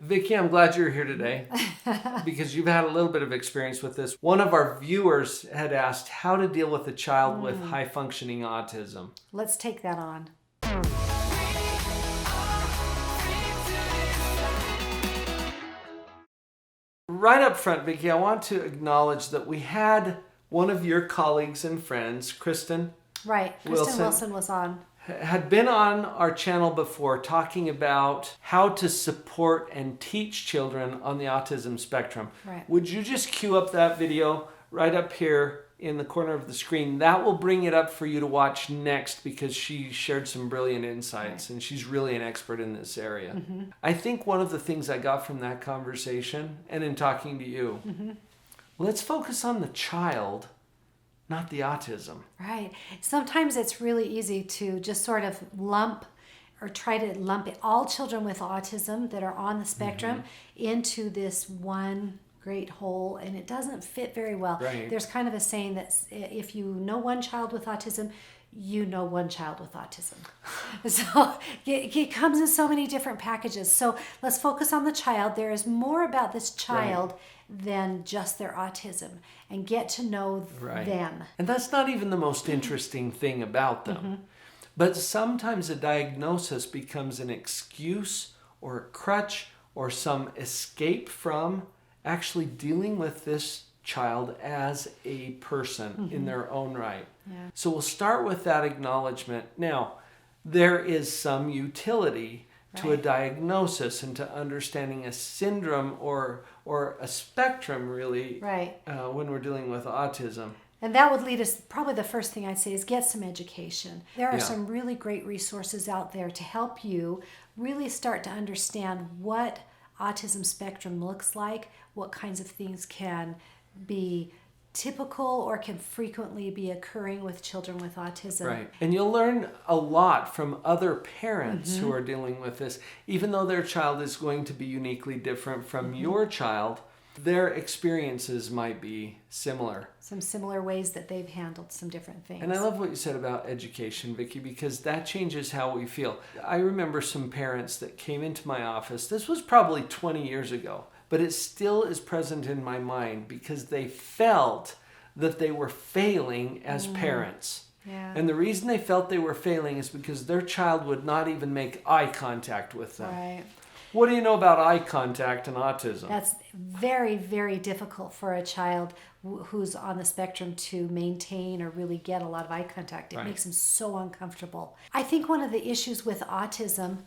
Vicky, I'm glad you're here today because you've had a little bit of experience with this. One of our viewers had asked how to deal with a child with high-functioning autism. Let's take that on. Right up front, Vicky, I want to acknowledge that we had one of your colleagues and friends, Kristen. Right, Kristen Wilson was on. Had been on our channel before talking about how to support and teach children on the autism spectrum. Right. Would you just cue up that video right up here in the corner of the screen? That will bring it up for you to watch next because she shared some brilliant insights and she's really an expert in this area. I think one of the things I got from that conversation and in talking to you, let's focus on the child, not the autism. Right. Sometimes it's really easy to just sort of lump or try to lump it, all children with autism that are on the spectrum into this one great whole, and it doesn't fit very well. Right. There's kind of a saying that if you know one child with autism, you know one child with autism. So it comes in so many different packages. So let's focus on the child. There is more about this child than just their autism, and get to know them. And that's not even the most interesting thing about them. But sometimes a diagnosis becomes an excuse or a crutch or some escape from actually dealing with this child as a person in their own right. Yeah. So we'll start with that acknowledgement. Now, there is some utility to a diagnosis and to understanding a syndrome or a spectrum, really, when we're dealing with autism. And that would lead us, probably the first thing I'd say is get some education. There are some really great resources out there to help you really start to understand what autism spectrum looks like, what kinds of things can be typical or can frequently be occurring with children with autism. Right. And you'll learn a lot from other parents who are dealing with this. Even though their child is going to be uniquely different from your child, their experiences might be similar. Some similar ways that they've handled some different things. And I love what you said about education, Vicky, because that changes how we feel. I remember some parents that came into my office. This was probably 20 years ago, but it still is present in my mind because they felt that they were failing as parents. Yeah. And the reason they felt they were failing is because their child would not even make eye contact with them. Right. What do you know about eye contact and autism? That's very, very difficult for a child who's on the spectrum to maintain or really get a lot of eye contact. It makes them so uncomfortable. I think one of the issues with autism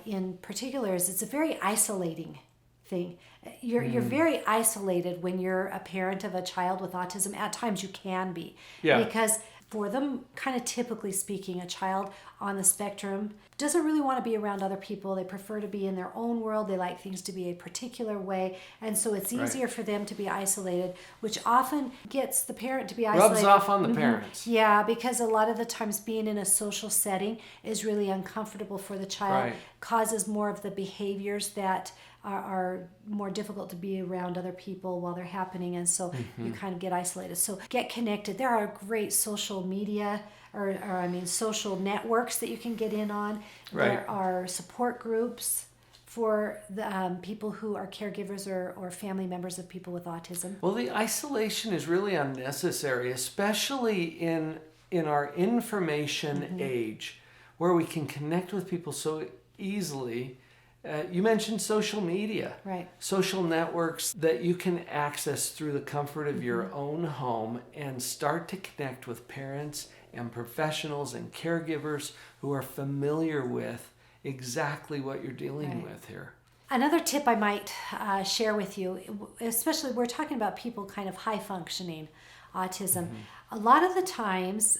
in particular is it's a very isolating thing. You're very isolated when you're a parent of a child with autism. At times you can be. Yeah. Because for them, kind of typically speaking, a child on the spectrum doesn't really want to be around other people. They prefer to be in their own world. They like things to be a particular way. And so it's easier for them to be isolated, which often gets the parent to be isolated. Rubs off on the parents. Yeah, because a lot of the times being in a social setting is really uncomfortable for the child, causes more of the behaviors that are more difficult to be around other people while they're happening, and so you kind of get isolated. So get connected. There are great social media or social networks that you can get in on. There are support groups for the people who are caregivers or family members of people with autism. Well, the isolation is really unnecessary, especially in our information age, where we can connect with people so easily. You mentioned social media, social networks that you can access through the comfort of your own home and start to connect with parents and professionals and caregivers who are familiar with exactly what you're dealing with here. Another tip I might share with you, especially we're talking about people kind of high functioning autism. A lot of the times,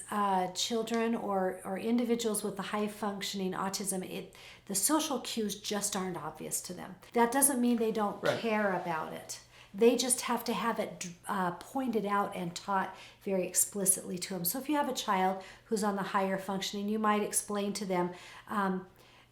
children or individuals with the high functioning autism, the social cues just aren't obvious to them. That doesn't mean they don't care about it. They just have to have it pointed out and taught very explicitly to them. So if you have a child who's on the higher functioning, you might explain to them,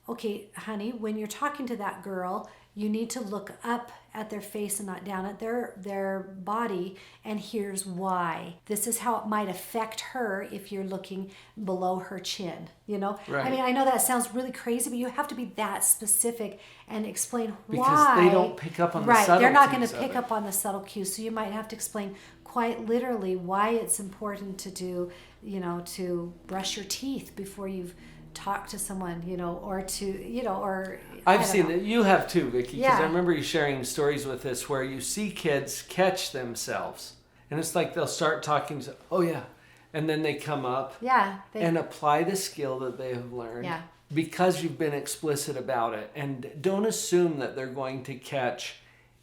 okay, honey, when you're talking to that girl, you need to look up at their face and not down at their body, and here's why. This is how it might affect her if you're looking below her chin, you know? Right. I mean, I know that sounds really crazy, but you have to be that specific and explain why. Because they don't pick up on the subtleties. Right, they're not going to pick up on the subtle cues, so you might have to explain quite literally why it's important to do, you know, to brush your teeth before you've talked to someone, you know, or to, you know, or... I've seen it. You have too, Vicky, because Yeah. I remember you sharing stories with us where you see kids catch themselves. And it's like they'll start talking, oh yeah, and then they come up Yeah. and apply the skill that they have learned Yeah. because you've been explicit about it. And don't assume that they're going to catch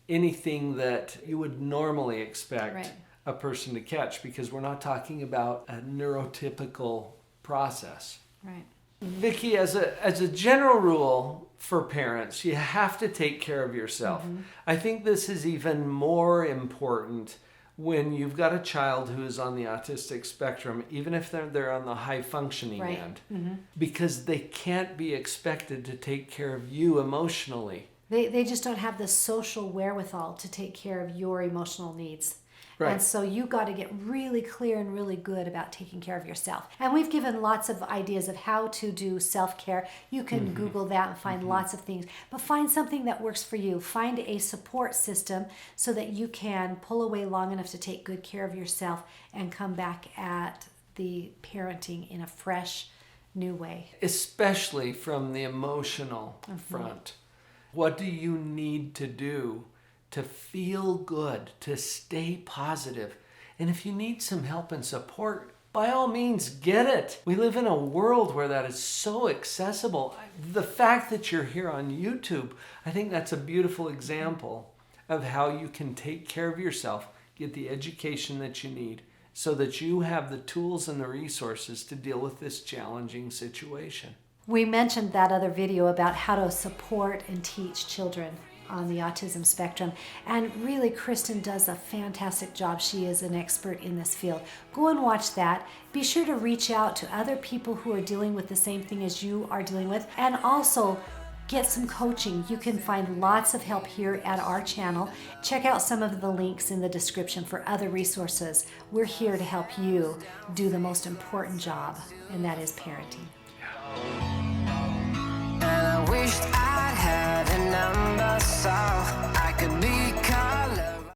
anything that you would normally expect Right. a person to catch, because we're not talking about a neurotypical process. Right. Vicky, as a general rule for parents, you have to take care of yourself. Mm-hmm. I think this is even more important when you've got a child who is on the autistic spectrum, even if they're on the high functioning Right. end, Mm-hmm. because they can't be expected to take care of you emotionally. They just don't have the social wherewithal to take care of your emotional needs. Right. And so you got to get really clear and really good about taking care of yourself. And we've given lots of ideas of how to do self-care. You can Google that and find lots of things. But find something that works for you. Find a support system so that you can pull away long enough to take good care of yourself and come back at the parenting in a fresh, new way. Especially from the emotional front. What do you need to do to feel good, to stay positive? And if you need some help and support, by all means, get it. We live in a world where that is so accessible. The fact that you're here on YouTube, I think that's a beautiful example of how you can take care of yourself, get the education that you need, so that you have the tools and the resources to deal with this challenging situation. We mentioned that other video about how to support and teach children on the autism spectrum. And really, Kristen does a fantastic job. She is an expert in this field. Go and watch that. Be sure to reach out to other people who are dealing with the same thing as you are dealing with. And also, get some coaching. You can find lots of help here at our channel. Check out some of the links in the description for other resources. We're here to help you do the most important job, and that is parenting. And I wished I had a number so